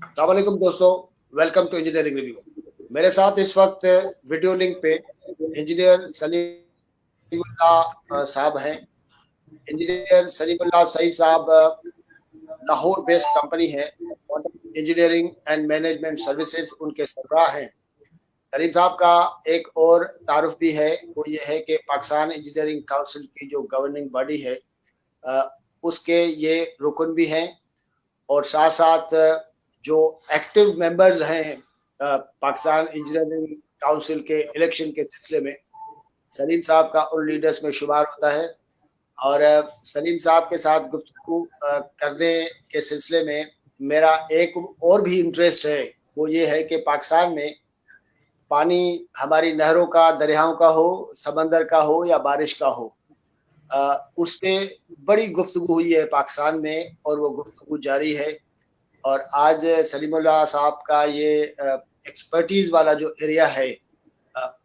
अस्सलाम वालेकुम दोस्तों, वेलकम टू इंजीनियरिंग रिव्यू। मेरे साथ इस वक्त वीडियो लिंक पे इंजीनियर सलीमुल्लाह साहब हैं। इंजीनियर सलीमुल्लाह सही साहब लाहौर बेस्ड कंपनी है, इंजीनियरिंग एंड मैनेजमेंट सर्विसेज उनके सरबराह हैं। सलीम साहब का एक और तारुफ भी है, वो ये है कि पाकिस्तान इंजीनियरिंग काउंसिल की जो गवर्निंग बॉडी है उसके ये रुकन भी हैं, और साथ साथ जो एक्टिव मेंबर्स हैं पाकिस्तान इंजीनियरिंग काउंसिल के इलेक्शन के सिलसिले में, सलीम साहब का उन लीडर्स में शुमार होता है। और सलीम साहब के साथ गुफ्तगू करने के सिलसिले में मेरा एक और भी इंटरेस्ट है, वो ये है कि पाकिस्तान में पानी हमारी नहरों का, दरियाओं का हो, समंदर का हो या बारिश का हो, उस पर बड़ी गुफ्तगू हुई है पाकिस्तान में, और वो गुफ्तगू जारी है। और आज सलीमुल्लाह साहब का ये एक्सपर्टीज वाला जो एरिया है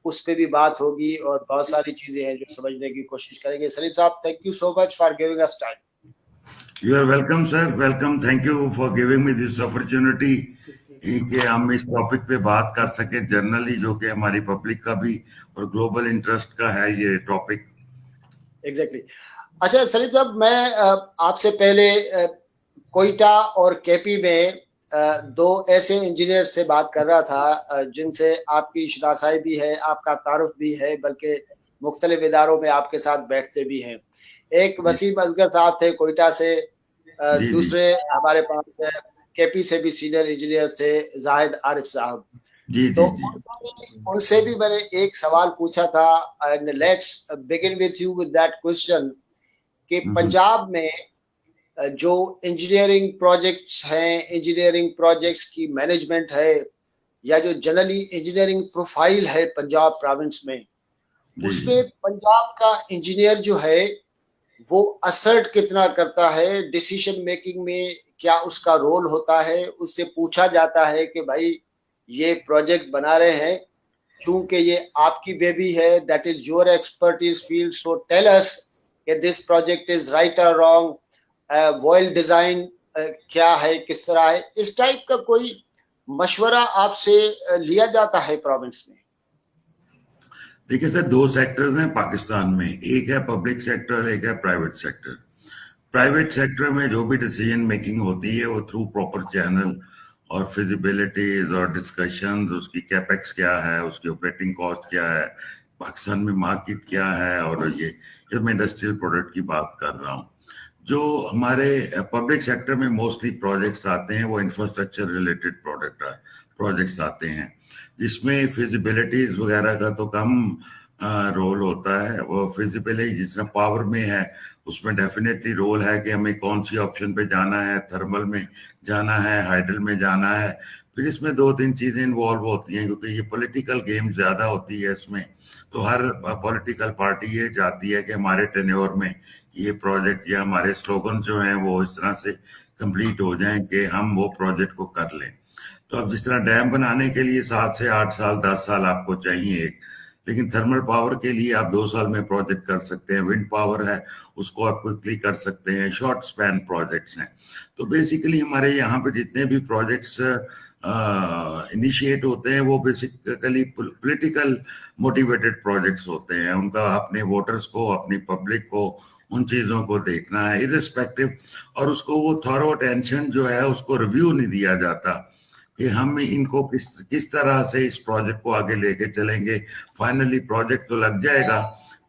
उस पे भी बात होगी, और बहुत सारी चीजें हैं जो समझने की कोशिश करेंगे। सलीम साहब, thank you so much for giving us time. You are welcome sir, welcome. Thank you for giving me this opportunity कि हम इस टॉपिक पे बात कर सकें जनरली, जो कि हमारी पब्लिक का भी और ग्लोबल इंटरेस्ट का है ये टॉपिक। एग्जैक्टली। अच्छा सलीम साहब, मैं आपसे पहले कोयटा और केपी में दो ऐसे इंजीनियर से बात कर रहा था जिनसे आपकी शनासाई भी है, आपका तारुफ भी है, बल्कि मुख्तलिफ इदारों में आपके साथ बैठते भी हैं। एक जी वसीम असगर साहब थे कोयटा से, जी जी दूसरे हमारे पास केपी से भी सीनियर इंजीनियर थे, जाहिद आरिफ साहब। जी तो जी जी उनसे भी मैंने एक सवाल पूछा था, and let's begin with you with that question कि हम्म, पंजाब में जो इंजीनियरिंग प्रोजेक्ट्स हैं, इंजीनियरिंग प्रोजेक्ट्स की मैनेजमेंट है, या जो जनरली इंजीनियरिंग प्रोफाइल है पंजाब प्रोविंस में, जी जी उसमें पंजाब का इंजीनियर जो है वो असर्ट कितना करता है डिसीजन मेकिंग में, क्या उसका रोल होता है? उससे पूछा जाता है कि भाई ये प्रोजेक्ट बना रहे हैं, चूंकि ये आपकी बेबी है, that is your expertise field, so tell us कि दिस प्रोजेक्ट इज राइट और रॉन्ग, वॉयल डिजाइन क्या है, किस तरह है, इस टाइप का कोई मशवरा आपसे लिया जाता है प्रोविंस में? देखिए सर, दो सेक्टर्स हैं पाकिस्तान में, एक है पब्लिक सेक्टर, एक है प्राइवेट सेक्टर। प्राइवेट सेक्टर में जो भी डिसीजन मेकिंग होती है वो थ्रू प्रॉपर चैनल और फिजिबिलिटीज और डिस्कशंस, उसकी कैपेक्स क्या है, उसकी ऑपरेटिंग कॉस्ट क्या है, पाकिस्तान में मार्केट क्या है, और ये मैं इंडस्ट्रियल प्रोडक्ट की बात कर रहा हूँ। जो हमारे पब्लिक सेक्टर में मोस्टली प्रोजेक्ट्स आते हैं वो इंफ्रास्ट्रक्चर रिलेटेड प्रोजेक्ट्स आते हैं, जिसमें फिजिबिलिटीज वगैरह का तो कम रोल होता है। वो फिजिबिलिटी जितना पावर में है उसमें डेफिनेटली रोल है कि हमें कौन सी ऑप्शन पे जाना है, थर्मल में जाना है, हाइडल में जाना है। फिर इसमें दो तीन चीजें इन्वॉल्व होती हैं, क्योंकि ये पॉलिटिकल गेम ज्यादा होती है इसमें। तो हर पॉलिटिकल पार्टी ये चाहती है कि हमारे टेन्योर में ये प्रोजेक्ट या हमारे स्लोगन जो हैं वो इस तरह से कंप्लीट हो जाएं कि हम वो प्रोजेक्ट को कर लें। तो अब जिस तरह डैम बनाने के लिए 7 से 8 साल 10 साल आपको चाहिए एक, लेकिन थर्मल पावर के लिए आप 2 साल में प्रोजेक्ट कर सकते हैं। विंड पावर है, उसको आप क्विकली कर सकते हैं। शॉर्ट स्पैन प्रोजेक्ट्स हैं। तो बेसिकली हमारे यहाँ पे जितने भी प्रोजेक्ट्स इनिशिएट होते हैं वो बेसिकली पॉलिटिकल मोटिवेटेड प्रोजेक्ट्स होते हैं। उनका अपने वोटर्स को, अपनी पब्लिक को उन चीजों को देखना है इरिस्पेक्टिव, और उसको वो थॉरो अटेंशन जो है उसको रिव्यू नहीं दिया जाता कि हम इनको किस किस तरह से इस प्रोजेक्ट को आगे लेके चलेंगे। फाइनली प्रोजेक्ट तो लग जाएगा,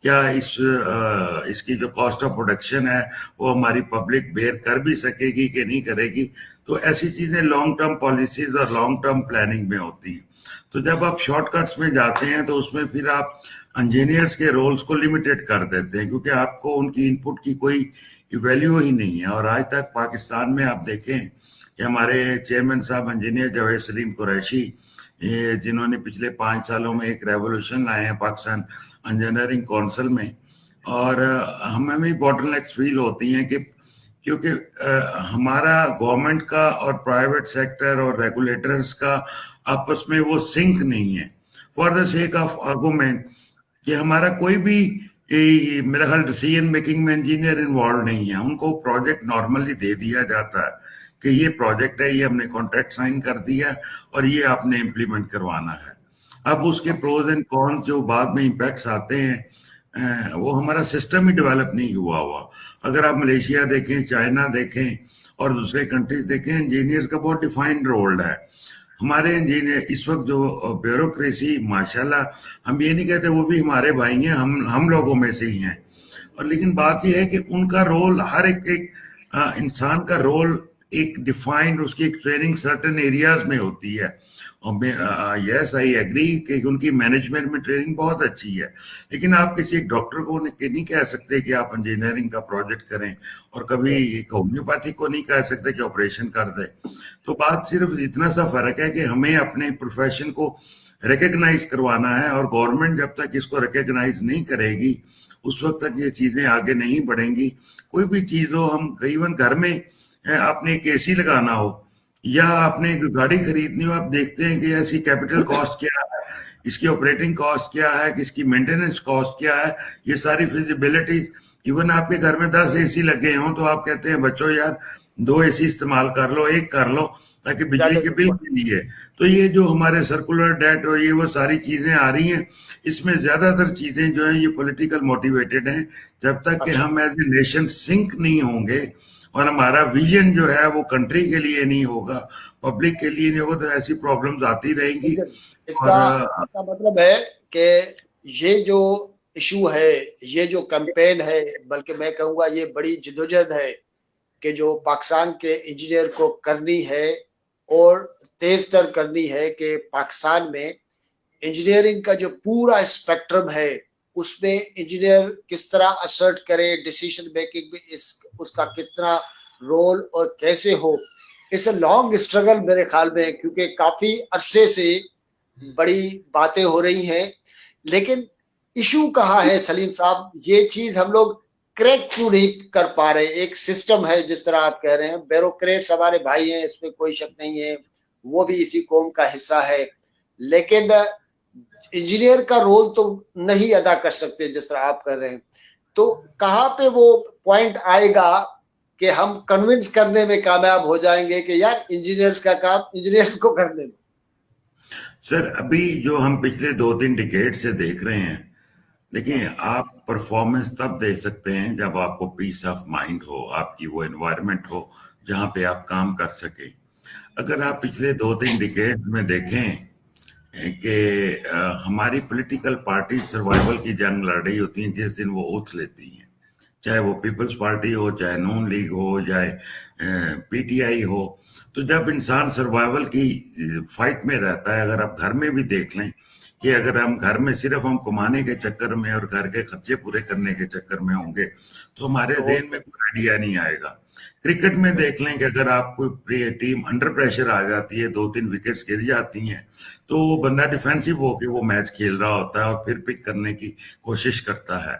क्या इसकी जो कॉस्ट ऑफ प्रोडक्शन है वो हमारी पब्लिक बेयर कर भी सकेगी कि नहीं करेगी। तो ऐसी चीजें लॉन्ग टर्म पॉलिसीज और लॉन्ग टर्म प्लानिंग में होती हैं। तो जब आप शॉर्टकट्स में जाते हैं तो उसमें फिर आप इंजीनियर्स के रोल्स को लिमिटेड कर देते हैं, क्योंकि आपको उनकी इनपुट की कोई वैल्यू ही नहीं है। और आज तक पाकिस्तान में आप देखें कि हमारे चेयरमैन साहब इंजीनियर जावेद सलीम कुरैशी, ये जिन्होंने पिछले 5 सालों में एक रेवोल्यूशन लाए हैं पाकिस्तान इंजीनियरिंग काउंसिल में। और हमें भी बॉटलनेक्स फील होती हैं कि क्योंकि हमारा गवर्नमेंट का और प्राइवेट सेक्टर और रेगुलेटर्स का आपस में वो सिंक नहीं है। For the sake of argument कि हमारा कोई भी मेरा ख्याल डिसीजन मेकिंग में इंजीनियर इन्वॉल्व नहीं है, उनको प्रोजेक्ट नॉर्मली दे दिया जाता है कि ये प्रोजेक्ट है, ये हमने कॉन्ट्रैक्ट साइन कर दिया और ये आपने इम्प्लीमेंट करवाना है। अब उसके प्रोज एंड कॉन्स जो बाद में इम्पैक्ट्स आते हैं, वो हमारा सिस्टम ही डेवलप नहीं हुआ हुआ। अगर आप मलेशिया देखें, चाइना देखें और दूसरे कंट्रीज देखें, इंजीनियर्स का बहुत डिफाइंड रोल है। हमारे इंजीनियर इस वक्त जो ब्यूरोक्रेसी, माशाल्लाह, हम ये नहीं कहते वो भी हमारे भाई हैं, हम लोगों में से ही हैं। और लेकिन बात यह है कि उनका रोल, हर एक इंसान का रोल एक डिफाइंड, उसकी एक ट्रेनिंग सर्टेन एरियाज में होती है। और यस, आई एग्री कि उनकी मैनेजमेंट में ट्रेनिंग बहुत अच्छी है, लेकिन आप किसी एक डॉक्टर को नहीं कह सकते कि आप इंजीनियरिंग का प्रोजेक्ट करें, और कभी एक होम्योपैथी को नहीं कह सकते कि ऑपरेशन कर दे। तो बात सिर्फ इतना सा फर्क है कि हमें अपने प्रोफेशन को रिकग्नाइज करवाना है, और गवर्नमेंट जब तक इसको रिकग्नाइज नहीं करेगी उस वक्त तक ये चीजें आगे नहीं बढ़ेंगी। कोई भी चीज हो, हम इवन घर में आपने एक एसी लगाना हो या आपने एक गाड़ी खरीदनी हो, आप देखते हैं कि इसकी कैपिटल कॉस्ट क्या है, इसकी ऑपरेटिंग कॉस्ट क्या है, इसकी मेंटेनेंस कॉस्ट क्या है, ये सारी फिजिबिलिटीज। इवन आपके घर में 10 एसी लगे हों तो आप कहते हैं बच्चों यार 2 एसी इस्तेमाल कर लो, एक कर लो, ताकि बिजली के बिल के लिए। तो ये जो हमारे सर्कुलर डेट और ये वो सारी चीजें आ रही हैं, इसमें ज्यादातर चीजें जो है ये पॉलिटिकल मोटिवेटेड हैं। जब तक कि हम एज ए नेशन सिंक नहीं होंगे और हमारा विजन जो है वो कंट्री के लिए नहीं होगा, पब्लिक के लिए नहीं होगा, तो ऐसी प्रॉब्लम्स आती रहेंगी। इसका मतलब है कि ये जो इशू है, ये जो कैंपेन है, बल्कि मैं कहूँगा ये बड़ी जद्दोजहद है कि जो पाकिस्तान के इंजीनियर को करनी है और तेज तर करनी है कि पाकिस्तान में इंजीनियरिंग का जो पूरा स्पेक्ट्रम है उसमें इंजीनियर किस तरह असर्ट करे, डिसीजन मेकिंग में उसका कितना रोल और कैसे हो। इट्स अ लॉन्ग स्ट्रगल मेरे ख्याल में, क्योंकि काफी अरसे से बड़ी बातें हो रही हैं, लेकिन इशू कहाँ है सलीम साहब? ये चीज हम लोग क्रैक क्यों नहीं कर पा रहे? एक सिस्टम है, जिस तरह आप कह रहे हैं, ब्यूरोक्रेट्स हमारे भाई हैं, इसमें कोई शक नहीं है, वो भी इसी कौम का हिस्सा है, लेकिन इंजीनियर का रोल तो नहीं अदा कर सकते जिस तरह आप कर रहे हैं। तो कहाँ पे वो पॉइंट आएगा कि हम कन्विंस करने में कामयाब हो जाएंगे कि यार इंजीनियर्स का काम इंजीनियर्स को करने दो? सर, अभी जो हम पिछले 2-3 डिकेड से देख रहे हैं, देखिए, आप परफॉर्मेंस तब दे सकते हैं जब आपको पीस ऑफ माइंड हो, आपकी वो एनवायरनमेंट हो जहां पे आप काम कर सके। अगर आप पिछले 2-3 डिकेड में देखें कि हमारी पॉलिटिकल पार्टी सर्वाइवल की जंग लड़ रही होती है जिस दिन वो ओथ लेती हैं, चाहे वो पीपल्स पार्टी हो, चाहे नून लीग हो, चाहे पीटीआई हो। तो जब इंसान सर्वाइवल की फाइट में रहता है, अगर आप घर में भी देख लें कि अगर हम घर में सिर्फ हम कमाने के चक्कर में और घर के खर्चे पूरे करने के चक्कर में होंगे तो हमारे ज़हन में कोई आइडिया नहीं आएगा। क्रिकेट में देख लें कि अगर आपको टीम अंडर प्रेशर आ जाती है, 2-3 विकेट्स गिर जाती हैं, तो वो बंदा डिफेंसिव होकर वो मैच खेल रहा होता है और फिर पिक करने की कोशिश करता है।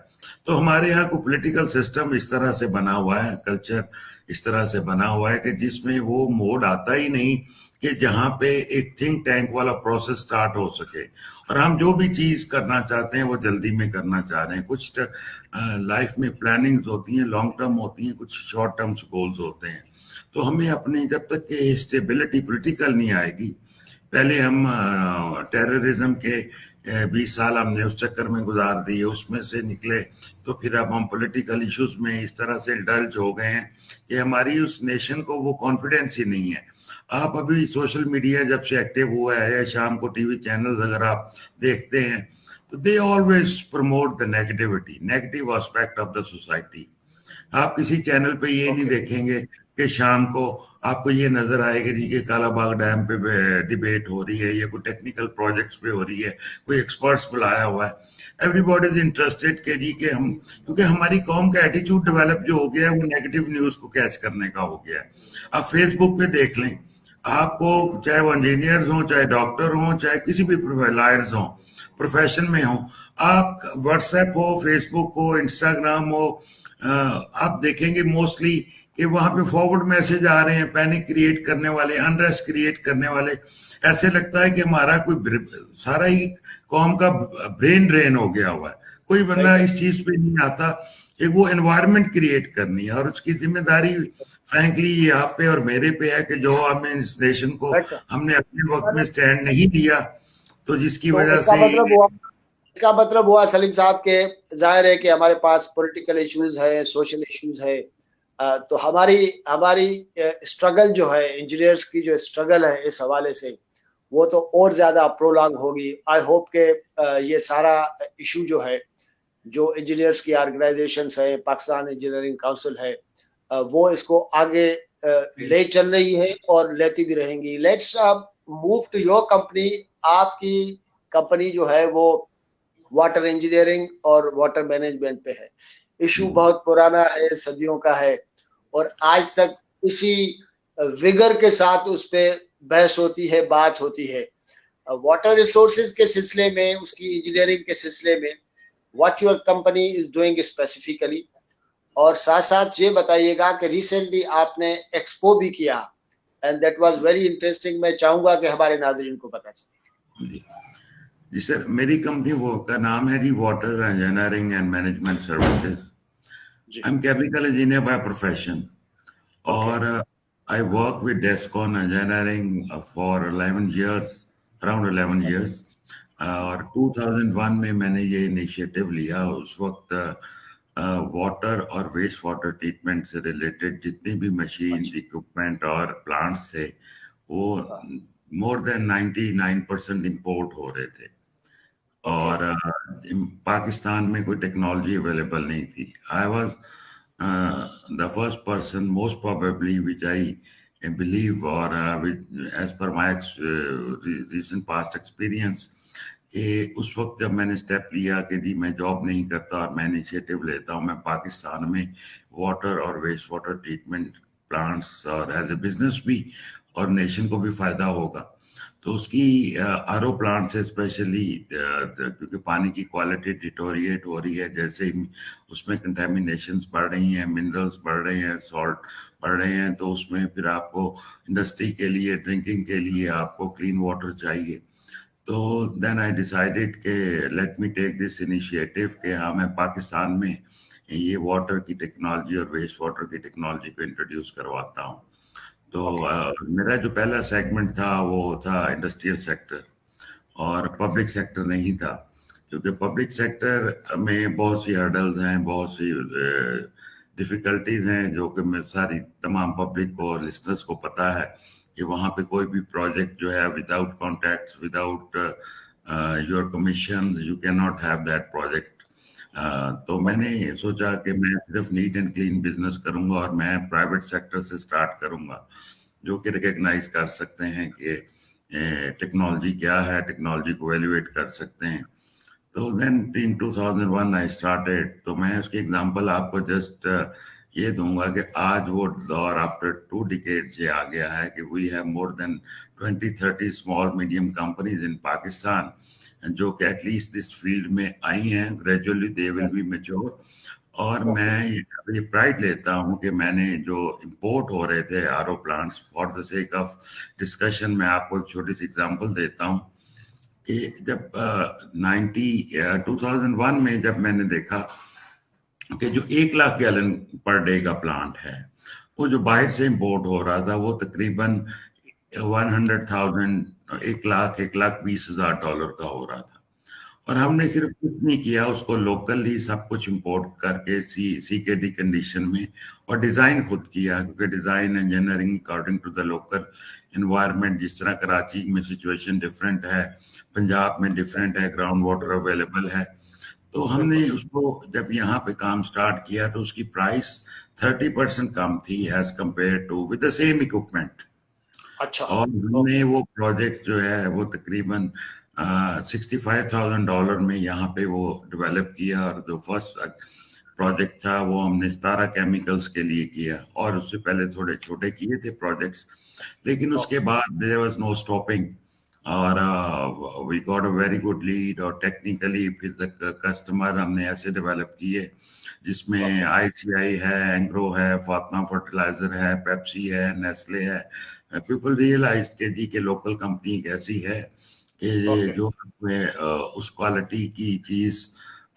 तो हमारे यहाँ को पॉलिटिकल सिस्टम इस तरह से बना हुआ है, कल्चर इस तरह से बना हुआ है कि जिसमें वो मोड आता ही नहीं कि जहाँ पे एक थिंक टैंक वाला प्रोसेस स्टार्ट हो सके, और हम जो भी चीज करना चाहते हैं वो जल्दी में करना चाह रहे हैं। कुछ लाइफ में प्लानिंग्स होती हैं, लॉन्ग टर्म होती हैं, कुछ शॉर्ट टर्म गोल्स होते हैं। तो हमें अपने जब तक कि स्टेबिलिटी पॉलिटिकल नहीं आएगी, पहले हम टेररिज्म के 20 साल हमने उस चक्कर में गुजार दिए, उसमें से निकले, तो फिर अब हम पॉलिटिकल इश्यूज में इस तरह से इंडल्ज हो गए हैं कि हमारी उस नेशन को वो कॉन्फिडेंस ही नहीं है। आप अभी सोशल मीडिया जब से एक्टिव हुआ है, शाम को टीवी चैनल्स अगर आप देखते हैं तो they always promote the negativity, negative aspect of the society. आप किसी चैनल पे ये नहीं देखेंगे कि शाम को आपको ये नजर आएगा जी कि कालाबाग डैम पे डिबेट हो रही है या कोई टेक्निकल प्रोजेक्ट्स पे हो रही है, कोई एक्सपर्ट्स बुलाया हुआ है। एवरीबॉडी इज इंटरेस्टेड के जी के हम, क्योंकि हमारी कौम का एटीट्यूड डेवलप जो हो गया है वो नेगेटिव न्यूज को कैच करने का हो गया है। आप फेसबुक पे देख लें, आपको चाहे वो इंजीनियर्स हों, चाहे डॉक्टर हों, चाहे किसी भी लॉयर्स हों, प्रोफेशन में हों, आप व्हाट्सएप हो, फेसबुक हो, इंस्टाग्राम हो, आप देखेंगे मोस्टली कि वहां पे फॉरवर्ड मैसेज आ रहे हैं, पैनिक क्रिएट करने वाले, अनरेस्ट क्रिएट करने वाले। ऐसे लगता है कि हमारा कोई सारा ही कौम का ब्रेन ड्रेन हो गया हुआ है। कोई बंदा इस चीज पे नहीं आता कि वो एनवायरनमेंट क्रिएट करनी है, और उसकी जिम्मेदारी फ्रैंकली ये आप पे और मेरे पे है कि जो हमने इस नेशन को हमने अपने वक्त में स्टैंड नहीं लिया, तो जिसकी तो वजह इसका से मतलब हुआ सलीम साहब के, जाहिर है कि हमारे पास पॉलिटिकल इश्यूज है, सोशल इश्यूज है, तो हमारी हमारी स्ट्रगल जो है, इंजीनियर्स की जो स्ट्रगल है इस हवाले से, वो तो और ज्यादा प्रोलॉन्ग होगी। आई होप के ये सारा इशू जो है, जो इंजीनियर्स की ऑर्गेनाइजेशन है, पाकिस्तान इंजीनियरिंग काउंसिल है, वो इसको आगे ले चल रही है और लेती भी रहेंगी। Let's move to your company. आपकी कंपनी जो है वो वाटर इंजीनियरिंग और वाटर मैनेजमेंट पे है। इशू बहुत पुराना है, सदियों का है, और आज तक इसी विगर के साथ उस पर बहस होती है, बात होती है। वाटर रिसोर्सेज के सिलसिले में, उसकी इंजीनियरिंग के सिलसिले में, what your company is doing specifically, और साथ साथ ये बताइएगा कि रिसेंटली आपने एक्सपो भी किया, and that was very interesting. मैं चाहूंगा कि हमारे नाज़रीन को पता चले। जी सर, मेरी कंपनी वो का नाम है जी water engineering and management services. I am chemical engineer by profession, और I work with Descon engineering for 11 years, around 11 years। और 2001 में मैंने ये इनिशिएटिव लिया। उस वक्त वाटर और वेस्ट वाटर ट्रीटमेंट से रिलेटेड जितनी भी मशीन, इक्विपमेंट और प्लांट्स थे, वो मोर देन 99% इम्पोर्ट हो रहे थे, और पाकिस्तान में कोई टेक्नोलॉजी अवेलेबल नहीं थी। I was the first person most probably which I believe, और as per my recent past experience, उस वक्त जब मैंने स्टेप लिया कि जी मैं जॉब नहीं करता और मैं इनिशिएटिव लेता हूँ, मैं पाकिस्तान में वाटर और वेस्ट वाटर ट्रीटमेंट प्लांट्स और एज ए बिजनेस भी, और नेशन को भी फायदा होगा, तो उसकी आरओ प्लांट से स्पेशली, क्योंकि पानी की क्वालिटी डिटोरिएट हो रही है, जैसे ही उसमें कंटेमिनेशंस बढ़ रही हैं, मिनरल्स बढ़ रहे हैं, सॉल्ट बढ़ रहे हैं, तो उसमें फिर आपको इंडस्ट्री के लिए, ड्रिंकिंग के लिए आपको क्लीन वाटर चाहिए। तो देन आई डिसाइडेड के let me take this initiative कि हाँ, मैं पाकिस्तान में ये वाटर की टेक्नोलॉजी और वेस्ट वाटर की टेक्नोलॉजी को इंट्रोड्यूस करवाता हूँ। तो मेरा जो पहला सेगमेंट था वो था इंडस्ट्रियल सेक्टर, और पब्लिक सेक्टर नहीं था, क्योंकि पब्लिक सेक्टर में बहुत सी हर्डल्स हैं, बहुत सी डिफिकल्टीज हैं, जो कि मैं सारी तमाम पब्लिक को, लिसनर्स को पता है कि वहाँ पे कोई भी प्रोजेक्ट जो है without contracts, without your commission, you can not have that project. तो मैंने सोचा कि मैं सिर्फ नीट एंड क्लीन बिजनेस करूंगा, और मैं प्राइवेट सेक्टर से स्टार्ट करूंगा, जो कि रिकग्नाइज कर सकते हैं कि टेक्नोलॉजी क्या है, टेक्नोलॉजी को वैल्यूएट कर सकते हैं। तो देन इन 2001 आई स्टार्टेड। तो मैं उसकी एग्जांपल आपको जस्ट ये दूंगा कि आज वो दौर आफ्टर 2 decades ये आ गया है कि we have more than 20-30 small medium companies in Pakistan, जो कि एटलीस्ट दिस फील्ड में आई हैं। Gradually they will be mature. और मैं ये प्राइड लेता हूँ कि मैंने जो इंपोर्ट हो रहे थे RO plants, for the sake of discussion मैं आपको एक छोटी सी एग्जांपल देता हूँ कि जब 2001 में जब मैंने देखा कि जो 1 लाख गैलन पर डे का प्लांट है, वो जो बाहर से इंपोर्ट हो रहा था, वो तकरीबन 100,000, 1,20,000 का हो रहा था। और हमने सिर्फ कुछ नहीं किया, उसको लोकली सब कुछ इंपोर्ट करके सीकेडी कंडीशन में, और डिजाइन खुद किया, क्योंकि design engineering according to the local environment, जिस तरह कराची में सिचुएशन डिफरेंट है, पंजाब में डिफरेंट है, ग्राउंड वाटर अवेलेबल है। तो हमने उसको जब यहाँ पे काम स्टार्ट किया तो उसकी प्राइस 30% कम थी as compare to with the same equipment. अच्छा। और हमने वो प्रोजेक्ट जो है वो तकरीबन $65,000 में यहाँ पे वो डेवलप किया। और जो फर्स्ट प्रोजेक्ट था वो हमने सतारा केमिकल्स के लिए किया, और उससे पहले थोड़े छोटे किए थे प्रोजेक्ट्स, लेकिन उसके बाद देयर वाज नो स्टॉपिंग। और we got a very good lead, और टेक्निकली फिर तक कस्टमर हमने ऐसे डेवलप किए जिसमें आईसीआई है, एंग्रो है, फातिमा फर्टिलाइजर है, पेप्सी है, नेस्ले है। पीपल रियलाइज के जी के लोकल कंपनी कैसी है कि जो उस क्वालिटी की चीज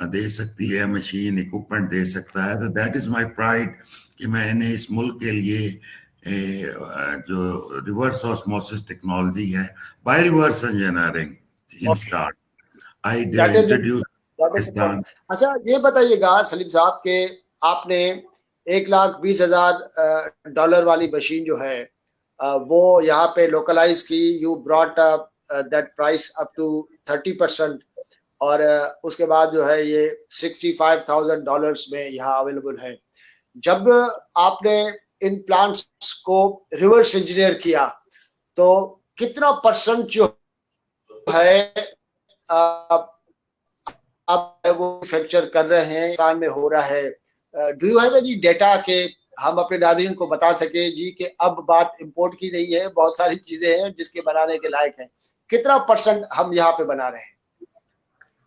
दे सकती है, मशीन इक्विपमेंट दे सकता है। तो दैट इज माय प्राइड कि मैंने इस मुल्क के लिए जो रिवर्स ऑस्मोसिस टेक्नोलॉजी है, by reverse engineering in start I that is introduce Pakistan. अच्छा, ये बताइएगा सलीम साहब के आपने 1,20,000 डॉलर वाली मशीन जो है वो यहाँ पे लोकलाइज की, you brought that price up to 30%, और उसके बाद जो है ये $65,000 में यहाँ अवेलेबल है। जब आपने इन प्लांट्स को रिवर्स इंजीनियर किया तो कितना परसेंट जो है अब वो मैन्युफैक्चर कर रहे हैं, पाकिस्तान में हो रहा है? Do you have any data के हम अपने नाज़रीन को बता सके जी कि अब बात इंपोर्ट की नहीं है, बहुत सारी चीजें हैं जिसके बनाने के लायक हैं, कितना परसेंट हम यहाँ पे बना रहे हैं?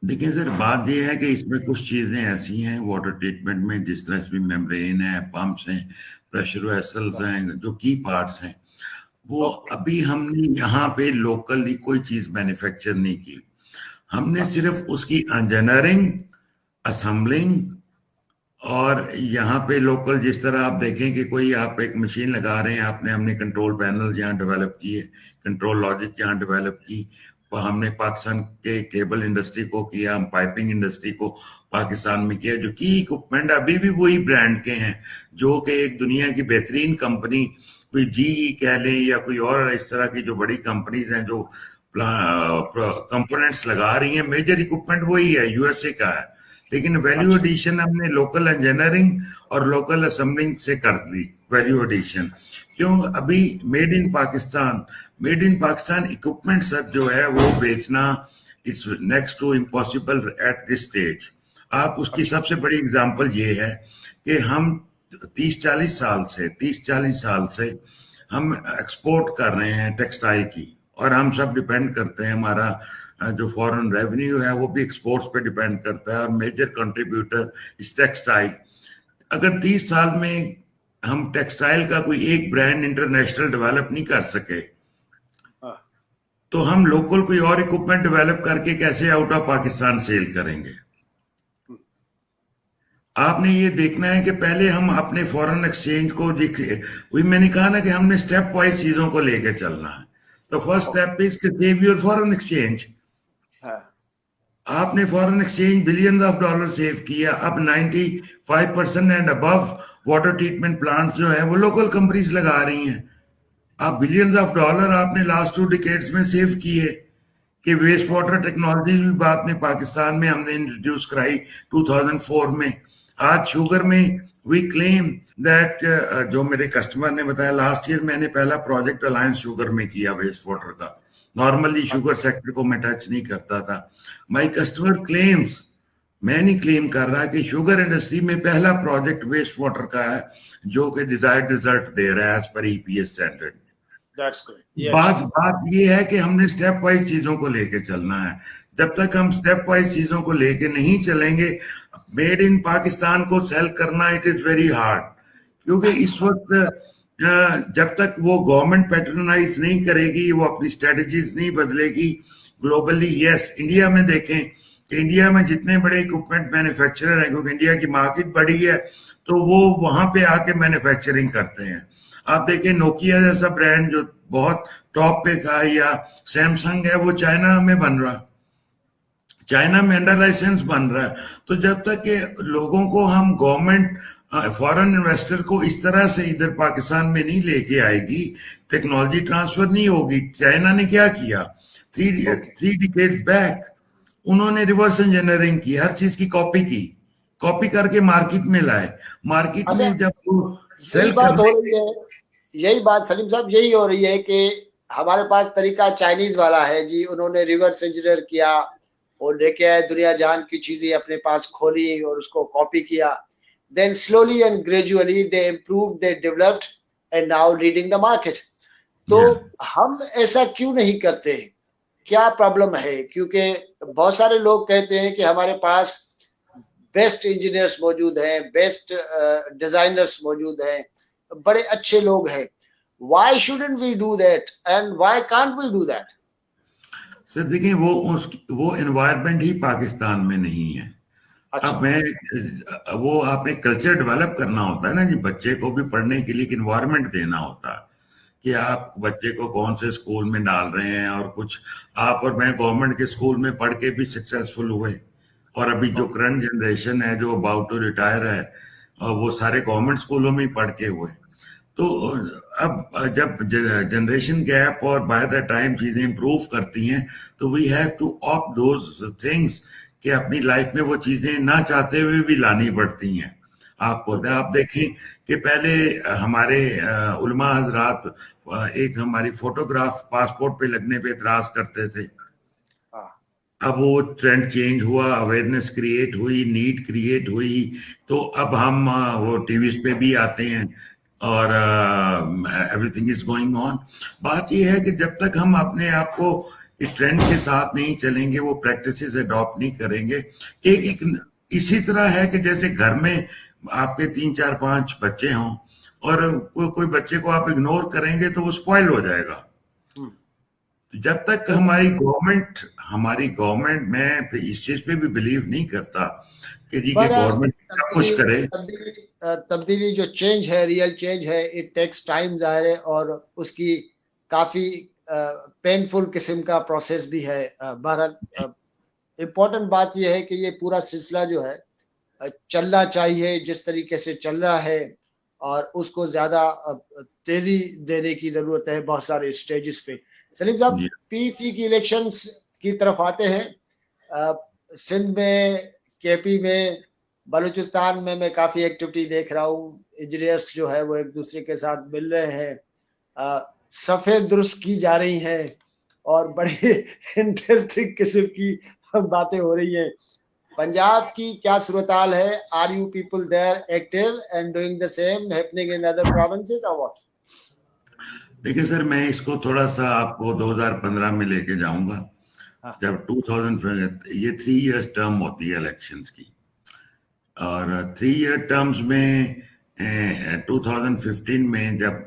देखिए सर, बात यह है कि इसमें कुछ चीजें ऐसी हैं वाटर ट्रीटमेंट में, जिस तरह इसमें मेम्ब्रेन है, पंप्स हैं, प्रेशर वेसल्स हैं, जो की पार्ट्स हैं, वो अभी हमने यहाँ पे लोकली कोई चीज मैन्युफैक्चर नहीं की। हमने सिर्फ उसकी इंजीनियरिंग, असेंबलिंग, और यहाँ पे लोकल जिस तरह आप देखें कि कोई आप एक मशीन लगा रहे हैं, हमने कंट्रोल पैनल यहाँ डेवलप किए, कंट्रोल लॉजिक यहाँ डेवलप की, हमने पाकिस्तान के केबल इंडस्ट्री को किया, हम पाइपिंग इंडस्ट्री को पाकिस्तान में किया, जो की इक्विपमेंट अभी भी वही ब्रांड के हैं, जो कि एक दुनिया की बेहतरीन कंपनी, कोई जीई कह लें या कोई और इस तरह की जो बड़ी कंपनीज हैं जो कंपोनेंट्स लगा रही हैं, मेजर इक्विपमेंट वही है, यूएसए का है, लेकिन वैल्यू एडिशन हमने लोकल इंजीनियरिंग और लोकल असेंबलिंग से कर दी वैल्यू एडिशन। क्यों? अभी made in Pakistan equipment sir जो है वो बेचना it's next to impossible at this stage. आप उसकी सबसे बड़ी एग्जांपल ये है कि हम 30-40 साल से हम एक्सपोर्ट कर रहे हैं टेक्सटाइल की, और हम सब डिपेंड करते हैं, हमारा जो फॉरेन रेवेन्यू है वो भी एक्सपोर्ट्स पे डिपेंड करता है, और मेजर कंट्रीब्यूटर इस टेक्सटाइल। अगर 30 साल में हम टेक्सटाइल का कोई एक ब्रांड इंटरनेशनल डेवलप नहीं कर सके, तो हम लोकल कोई और इक्विपमेंट डेवलप करके कैसे आउट ऑफ पाकिस्तान सेल करेंगे? आपने ये देखना है कि पहले हम अपने फॉरेन एक्सचेंज को वही मैंने कहा ना कि हमने स्टेप वाइज चीजों को लेके चलना है। तो फर्स्ट स्टेप इज कि सेव योर फॉरेन एक्सचेंज। आपने foreign exchange billions of dollar save किया, अब 95% and above water treatment plants जो है वो लोकल कंपनीज लगा रही हैं। आप बिलियंस ऑफ डॉलर आपने लास्ट 2 डिकेड्स में सेव किए कि वेस्ट वाटर टेक्नोलॉजी भी बाद में पाकिस्तान में हमने इंट्रोड्यूस कराई 2004 में। आज शुगर में वी क्लेम दैट, जो मेरे कस्टमर ने बताया, लास्ट ईयर मैंने पहला प्रोजेक्ट अलायंस शुगर में किया वेस्ट वाटर का। नॉर्मली शुगर सेक्टर को मैं टच नहीं करता था। माय कस्टमर क्लेम्स, मैं नहीं क्लेम कर रहा कि शुगर इंडस्ट्री में पहला प्रोजेक्ट वेस्ट वाटर का है जो कि डिजायर्ड रिजल्ट दे रहा है एज पर ईपीए स्टैंडर्ड। बात ये है कि हमने स्टेप वाइज चीजों को लेके चलना है। जब तक हम स्टेप वाइज चीजों को लेके नहीं चलेंगे, मेड इन पाकिस्तान को सेल करना इट इज वेरी हार्ड, क्योंकि इस वक्त जब तक वो गवर्नमेंट पैटर्नाइज नहीं करेगी, वो अपनी स्ट्रेटजीज नहीं बदलेगी ग्लोबली। यस, इंडिया में देखें कि इंडिया में जितने बड़े इक्विपमेंट मैन्युफैक्चरर हैं, क्योंकि इंडिया की मार्केट बड़ी है, तो वो वहां पे आके मैन्युफैक्चरिंग करते हैं। आप देखें नोकिया जैसा ब्रांड जो बहुत टॉप पे था, या सैमसंग है, वो चाइना में बन रहा, चाइना में अंडर लाइसेंस बन रहा है। तो जब तक के लोगों को हम गवर्नमेंट फॉरेन इन्वेस्टर को इस तरह से इधर पाकिस्तान में नहीं लेके आएगी, टेक्नोलॉजी ट्रांसफर नहीं होगी। चाइना ने क्या किया, 3 डिकेड्स बैक उन्होंने रिवर्स इंजीनियरिंग की, हर चीज की कॉपी करके मार्केट में लाए। मार्केट में जब सेल बात हो रही है, यही बात सलीम साहब यही हो रही है कि हमारे पास तरीका चाइनीज वाला है जी, उन्होंने रिवर्स इंजीनियर किया और लेके आए, दुनिया जान की चीजें अपने पास खोली और उसको कॉपी किया। Then slowly and gradually they improved, they developed, and now leading the market. तो हम ऐसा क्यों नहीं करते? क्या प्रॉब्लम है? क्योंकि बहुत सारे लोग कहते हैं कि हमारे पास बेस्ट इंजीनियर्स मौजूद हैं, बेस्ट डिजाइनर्स मौजूद हैं, बड़े अच्छे लोग हैं। Why shouldn't we do that? And why can't we do that? Sir देखिए, वो एनवायरनमेंट ही पाकिस्तान में नहीं है। अब अच्छा। मैं वो आपने कल्चर डेवलप करना होता है ना जी, बच्चे को भी पढ़ने के लिए एक इन्वायरमेंट देना होता है कि आप बच्चे को कौन से स्कूल में डाल रहे हैं। और कुछ आप और मैं गवर्नमेंट के स्कूल में पढ़ के भी सक्सेसफुल हुए, और अभी जो करंट जनरेशन है जो अबाउट टू रिटायर है, वो सारे गवर्नमेंट स्कूलों में ही पढ़ के हुए। तो अब जब जनरेशन गैप और बाय द टाइम चीजें इंप्रूव करती हैं, तो we have to opt those things कि अपनी लाइफ में वो चीजें ना चाहते हुए भी लानी पड़ती हैं आपको। आप देखें कि पहले हमारे उलमा हजरात एक हमारी फोटोग्राफ पासपोर्ट पे लगने पे इतराज करते थे। अब वो ट्रेंड चेंज हुआ, अवेयरनेस क्रिएट हुई, नीड क्रिएट हुई, तो अब हम वो टीवीज पे भी आते हैं और एवरीथिंग इज गोइंग ऑन। बात ये है कि जब तक हम अपने आप को इस ट्रेंड के साथ नहीं चलेंगे, वो प्रैक्टिसेस अडॉप्ट नहीं करेंगे। एक इसी तरह है कि जैसे घर में आपके 3 4 5 बच्चे हों और कोई बच्चे को आप इग्नोर करेंगे तो वो स्पॉइल हो जाएगा। जब तक हमारी गवर्नमेंट मैं इस चीज पे भी बिलीव नहीं करता कि जी कि गवर्नमेंट कुछ करे। तब्दीली जो चेंज है, रियल चेंज है, इट टेक्स टाइम जाहिर है, और उसकी काफी पेनफुल किस्म का प्रोसेस भी है। बहरहाल इम्पोर्टेंट बात यह है कि ये पूरा सिलसिला जो है चलना चाहिए जिस तरीके से चल रहा है, और उसको ज्यादा तेजी देने की जरूरत है बहुत सारे स्टेजेस पे। सलीम साहब, पीसी की इलेक्शंस की तरफ आते हैं। सिंध में, केपी में, बलूचिस्तान में मैं काफी एक्टिविटी देख रहा हूँ। इंजीनियर्स जो है वो एक दूसरे के साथ मिल रहे हैं, सफेद दुरुस्त की जा रही हैं, और बड़ी इंटरेस्टिंग किस्म की बातें हो रही हैं। पंजाब की क्या सूरत-हाल है? Are you people there active and doing the same happening in other provinces or what? देखिए सर, मैं इसको थोड़ा सा आपको 2015 में लेके जाऊंगा। जब 2000 ये 3 इयर्स टर्म होती है इलेक्शंस की, और 3 ईयर टर्म्स में 2015 में जब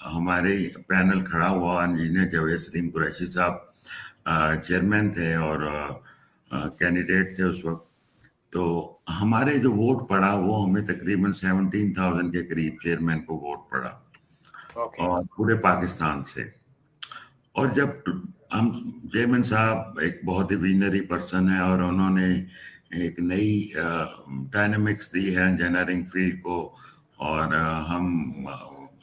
हमारे पैनल खड़ा हुआ, इंजीनियर जावेद सलीम कुरैशी साहब चेयरमैन थे और कैंडिडेट थे उस वक्त, तो हमारे जो वोट पड़ा वो हमें तकरीबन 17,000 के करीब चेयरमैन को वोट पड़ा, और पूरे पाकिस्तान से। और जब हम, चेयरमैन साहब एक बहुत ही विजनरी पर्सन है, और उन्होंने एक नई डायनामिक्स दी है इंजीनियरिंग फील्ड को, और हम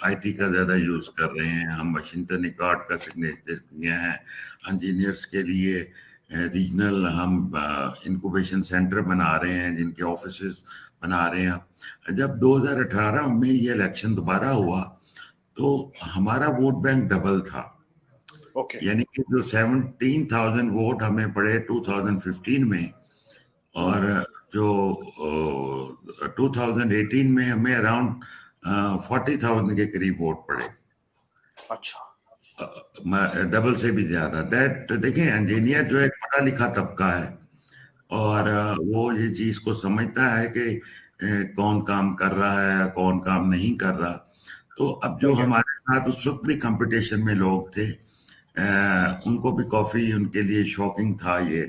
आईटी का ज़्यादा यूज़ कर रहे हैं। हम वाशिंगटन अकॉर्ड का सिग्नेचर किए हैं इंजीनियर्स के लिए। रीजनल हम इंक्यूबेशन सेंटर बना रहे हैं, जिनके ऑफिसेस बना रहे हैं। जब 2018 में ये इलेक्शन दोबारा हुआ तो हमारा वोट बैंक डबल था। यानी कि जो 17,000 वोट हमें पड़े 2015 में, और जो 2018 में हमें अराउंड 40,000 के करीब वोट पड़े। अच्छा, डबल से भी ज्यादा। दैट देखें, इंजीनियर जो एक पढ़ा लिखा तबका है, और वो ये चीज को समझता है कि कौन काम कर रहा है, कौन काम नहीं कर रहा। तो अब जो हमारे साथ उस वक्त भी कंपटीशन में लोग थे, उनको भी काफी उनके लिए शॉकिंग था ये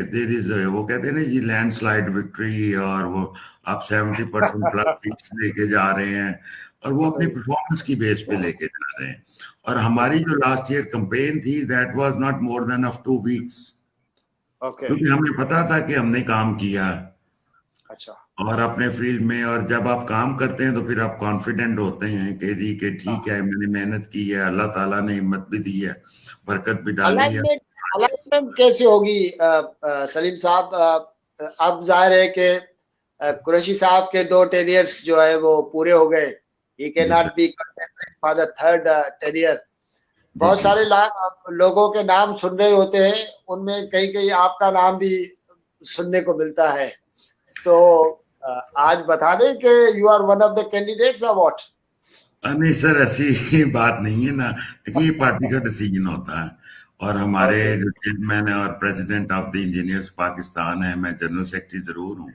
देर इज, वो कहते हैं ना जी, लैंडस्लाइड विक्ट्री, और वो आप 70% प्लस सीट्स लेके जा रहे हैं, और वो अपनी परफॉर्मेंस की बेस पे लेके जा रहे हैं। और हमारी जो लास्ट ईयर कैंपेन थी, that was not more than of 2 weeks, क्योंकि हमें पता था कि हमने काम किया। अच्छा, और अपने फील्ड में, और जब आप काम करते हैं तो फिर आप कॉन्फिडेंट होते हैं कि जी कि ठीक है, मैंने मेहनत की है, अल्लाह ताला ने हिम्मत भी दी है, बरकत भी डाली है। अलाइनमेंट कैसे होगी सलीम साहब? अब जाहिर है कि कुरैशी साहब के 2 टेनियर्स जो है वो पूरे हो गए। He can not be contested for the third टेनियर। बहुत सारे लोगों के नाम सुन रहे होते हैं, उनमें कहीं कहीं आपका नाम भी सुनने को मिलता है। तो आज बता दें कि you are one of the candidates or what? नहीं सर, ऐसी बात नहीं है ना। देखिए, पार्टी का डिसीजन होता है, और हमारे जो चेयरमैन है और president of the engineers Pakistan है, मैं जनरल सेक्रेटरी जरूर हूँ,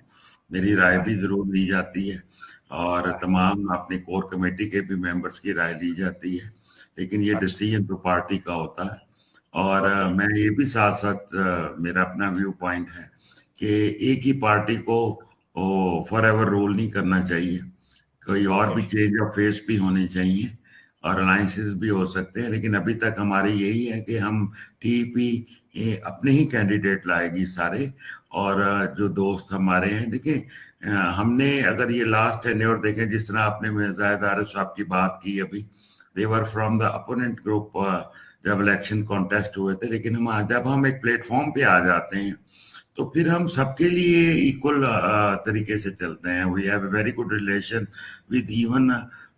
मेरी राय भी जरूर ली जाती है, और तमाम अपनी कोर कमेटी के भी मेंबर्स की राय ली जाती है, लेकिन ये डिसीजन तो पार्टी का होता है। और मैं ये भी साथ साथ मेरा अपना व्यू पॉइंट है कि एक ही पार्टी को फॉर एवर रोल नहीं करना चाहिए, कोई और भी चेंज ऑफ फेस भी होने चाहिए और अलायंसेस भी हो सकते हैं। लेकिन अभी तक हमारी यही है कि हम टीपी अपने ही कैंडिडेट लाएगी सारे। और जो दोस्त हमारे हैं, देखिए हमने अगर ये लास्ट टेन्योर देखें, जिस तरह आपने मिर्जायद आरिफ साहब की बात की अभी, देवर फ्रॉम द अपोनेंट ग्रुप जब इलेक्शन कॉन्टेस्ट हुए थे, लेकिन हम जब हम एक प्लेटफॉर्म पे आ जाते हैं तो फिर हम सबके लिए इक्वल तरीके से चलते हैं। We have a very good relation with even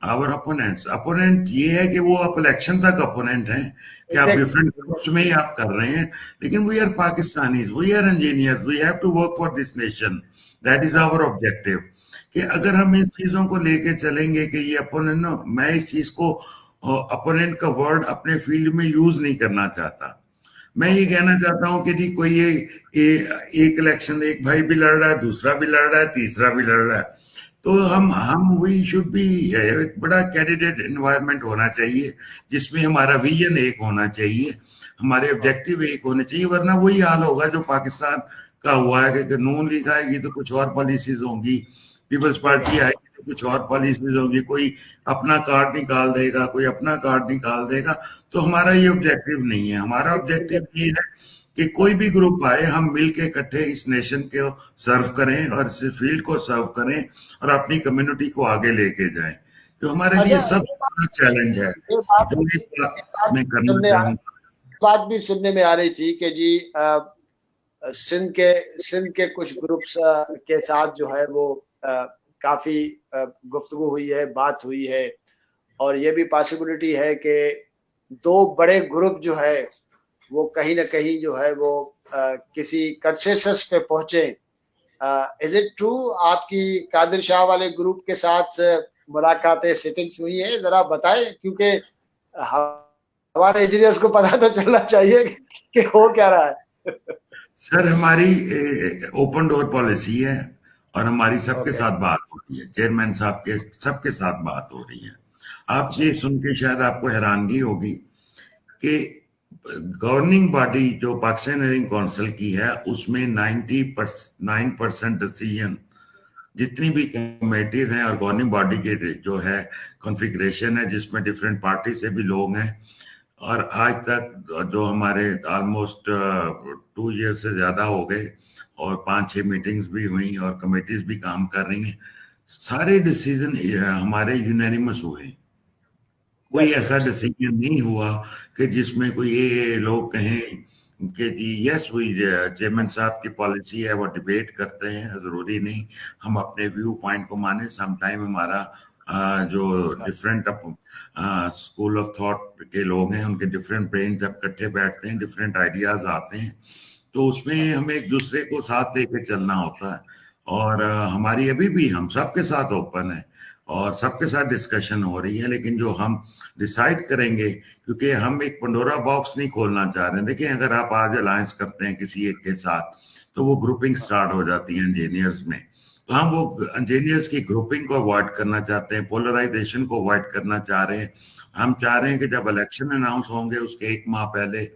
our opponents. Opponent ये है कि वो आप इलेक्शन तक अपोनेंट हैं कि आप डिफरेंट ग्रुप्स में ही आप कर रहे हैं, लेकिन we are Pakistanis, we are engineers, we have to work for this nation, that is our objective. कि अगर हम इन चीजों को लेके चलेंगे कि ये अपोनेंट, मैं इस चीज को अपोनेंट का वर्ड अपने फील्ड में यूज नहीं करना चाहता। मैं ये कहना चाहता हूं कि जी कोई एक इलेक्शन एक भाई भी लड़ रहा है, दूसरा भी लड़ रहा है, तीसरा भी लड़ रहा है, तो हम वी शुड बी, एक बड़ा कैंडिडेट एनवायरनमेंट होना चाहिए जिसमें हमारा विजन एक होना चाहिए, हमारे ऑब्जेक्टिव एक होने चाहिए। वरना वही हाल होगा जो पाकिस्तान का हुआ है कि नून लीग आएगी तो कुछ और पॉलिसीज होंगी, पीपल्स पार्टी आएगी तो कुछ और पॉलिसीज होंगी, कोई अपना कार्ड निकाल देगा, कोई अपना कार्ड निकाल देगा। तो हमारा ये ऑब्जेक्टिव नहीं है। हमारा ऑब्जेक्टिव ये है कि कोई भी ग्रुप आए, हम मिलके इकट्ठे इस नेशन को सर्व करें और इस फील्ड को सर्व करें और अपनी कम्युनिटी को आगे लेके जाएं। तो हमारे लिए सबसे बड़ा चैलेंज है जो मैं करना चाहूंगा। बात भी सुनने में आ रही थी कि जी सिंध के कुछ ग्रुप्स के साथ जो है वो काफी गुफ्तगू हुई है, बात हुई है, और ये भी पॉसिबिलिटी है कि दो बड़े ग्रुप जो है वो कहीं ना कहीं जो है वो किसी कंसेंसस पे पहुंचे। इज इट ट्रू आपकी कादिर शाह वाले ग्रुप के साथ मुलाकातें, सिटिंग्स हुई है? जरा बताएं, क्योंकि हमारे इंजीनियर्स को पता तो चलना चाहिए कि हो क्या रहा है। सर हमारी ओपन डोर पॉलिसी है और हमारी सबके साथ बात हो रही है, चेयरमैन साहब के सबके साथ बात हो रही है। आप ये सुन के शायद आपको हैरानगी होगी कि गवर्निंग बॉडी जो पाकिस्तान इंजीनियरिंग काउंसिल की है उसमें 99% डिसीजन जितनी भी कमेटीज हैं और गवर्निंग बॉडी के जो है कॉन्फ़िगरेशन है जिसमें डिफरेंट पार्टी से भी लोग हैं, और आज तक जो हमारे ऑलमोस्ट 2 ईयर से ज्यादा हो गए और 5-6 मीटिंग्स भी हुई और कमेटीज भी काम कर रही हैं, सारे डिसीजन हमारे यूनानिमस हुए। कोई ऐसा डिसीजन नहीं हुआ कि जिसमें कोई ये लोग कहें कि जी यस वही चेयरमैन साहब की पॉलिसी है वो डिबेट करते हैं, जरूरी नहीं हम अपने व्यू पॉइंट को माने। समटाइम हमारा जो डिफरेंट स्कूल ऑफ थॉट के लोग हैं उनके डिफरेंट ब्रेन जब इकट्ठे बैठते हैं डिफरेंट आइडियाज आते हैं, तो उसमें हमें एक दूसरे को साथ लेके चलना होता है। और हमारी अभी भी हम सबके साथ ओपन है और सबके साथ डिस्कशन हो रही है, लेकिन जो हम डिसाइड करेंगे, क्योंकि हम एक पंडोरा बॉक्स नहीं खोलना चाह रहे हैं। देखिए अगर आप आज अलायंस करते हैं किसी एक के साथ तो वो ग्रुपिंग स्टार्ट हो जाती है इंजीनियर्स में, तो हम वो इंजीनियर्स की ग्रुपिंग को अवॉइड करना चाहते हैं, पोलराइजेशन को अवॉइड करना चाह रहे हैं। हम चाह रहे हैं कि जब इलेक्शन अनाउंस होंगे उसके 1 माह पहले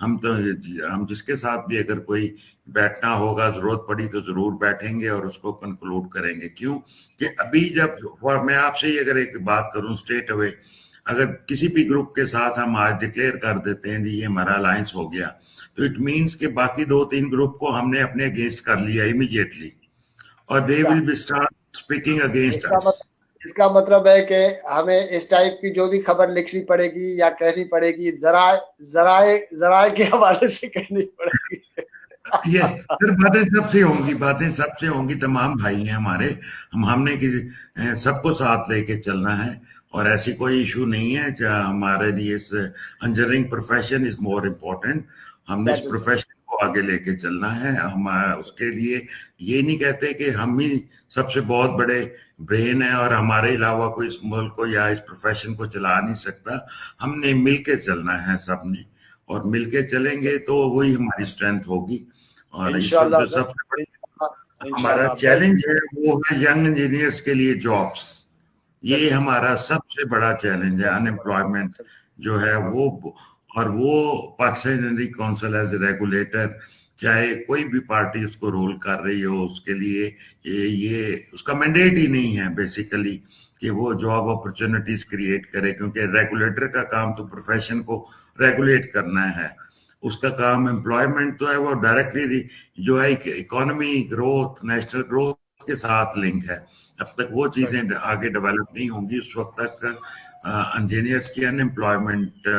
हम जिसके साथ भी अगर कोई बैठना होगा, जरूरत पड़ी तो जरूर बैठेंगे और उसको कंक्लूड करेंगे। क्यों कि अभी जब मैं आपसे ही अगर एक बात करूं स्ट्रेट अवे, अगर किसी भी ग्रुप के साथ हम आज डिक्लेयर कर देते हैं जी ये हमारा अलायंस हो गया, तो इट मीन्स कि बाकी 2-3 ग्रुप को हमने अपने अगेंस्ट कर लिया इमीडिएटली और दे will B start speaking against us. इसका मतलब है कि हमें इस टाइप की जो भी खबर लिखनी पड़ेगी या कहनी पड़ेगी जराए के हवाले से कहनी पड़ेगी। यस फिर बातें सबसे होंगी, तमाम भाई हैं हमारे, हमने सबको साथ लेके चलना है और ऐसी कोई इशू नहीं है। हमारे लिए इस engineering profession is more important, हमने इस प्रोफेशन को आगे लेके चलना है। हम उसके लिए ये नहीं कहते कि हम ही सबसे बहुत बड़े ब्रेन है और हमारे अलावा कोई इस मुल्क को या इस प्रोफेशन को चला नहीं सकता। हमने मिलके चलना है सबने, और मिलके चलेंगे तो वही हमारी स्ट्रेंथ होगी। और जो सबसे हमारा चैलेंज है वो है यंग इंजीनियर्स के लिए जॉब्स। ये हमारा सबसे बड़ा चैलेंज है, अनएम्प्लॉयमेंट जो है वो। और वो Pakistan engineering council as a regulator चाहे कोई भी पार्टी उसको रोल कर रही हो, उसके लिए ये उसका मैंडेट ही नहीं है बेसिकली कि वो जॉब अपॉर्चुनिटीज क्रिएट करे, क्योंकि रेगुलेटर का काम तो प्रोफेशन को रेगुलेट करना है, उसका काम एम्प्लॉयमेंट तो है, वो डायरेक्टली जो है इकोनॉमी ग्रोथ, नेशनल ग्रोथ के साथ लिंक है। अब तक वो चीजें आगे डेवलप नहीं होंगी उस वक्त तक इंजीनियर्स की अनएम्प्लॉयमेंट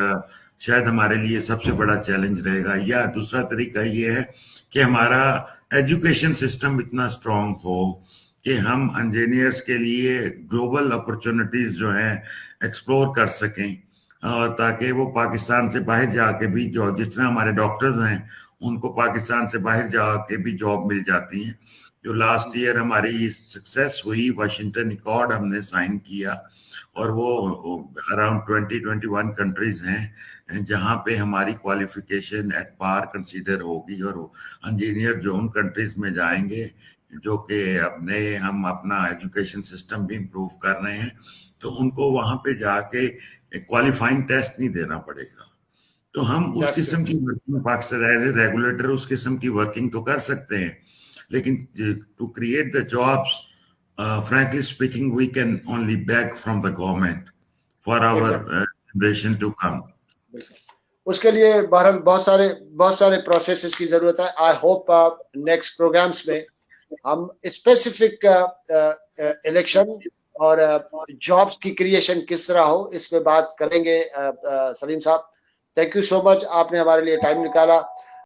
शायद हमारे लिए सबसे बड़ा चैलेंज रहेगा। या दूसरा तरीका ये है कि हमारा एजुकेशन सिस्टम इतना स्ट्रांग हो कि हम इंजीनियर्स के लिए ग्लोबल अपॉर्चुनिटीज जो हैं एक्सप्लोर कर सकें, और ताकि वो पाकिस्तान से बाहर जाके भी, जो जिस तरह हमारे डॉक्टर्स हैं उनको पाकिस्तान से बाहर जाके भी जॉब मिल जाती है। जो लास्ट ईयर हमारी सक्सेस हुई, वाशिंगटन अकॉर्ड हमने साइन किया, और वो अराउंड 20-21 कंट्रीज हैं जहां पे हमारी क्वालिफिकेशन एट पार कंसीडर होगी, और इंजीनियर जो उन कंट्रीज में जाएंगे जो कि हम अपना एजुकेशन सिस्टम भी इम्प्रूव कर रहे हैं, तो उनको वहां पे जाके क्वालिफाइंग टेस्ट नहीं देना पड़ेगा। तो हम उस किस्म की working Pakistan as a regulator उस किस्म की वर्किंग तो कर सकते हैं, लेकिन to create the jobs, frankly speaking, we can only beg from the government for our generation to come. उसके लिए बहरहाल बहुत सारे प्रोसेसेस की जरूरत है। आई होप नेक्स्ट प्रोग्राम्स में हम स्पेसिफिक इलेक्शन और जॉब्स की क्रिएशन किस तरह हो इस पे बात करेंगे। सलीम साहब, थैंक यू सो मच, आपने हमारे लिए टाइम निकाला।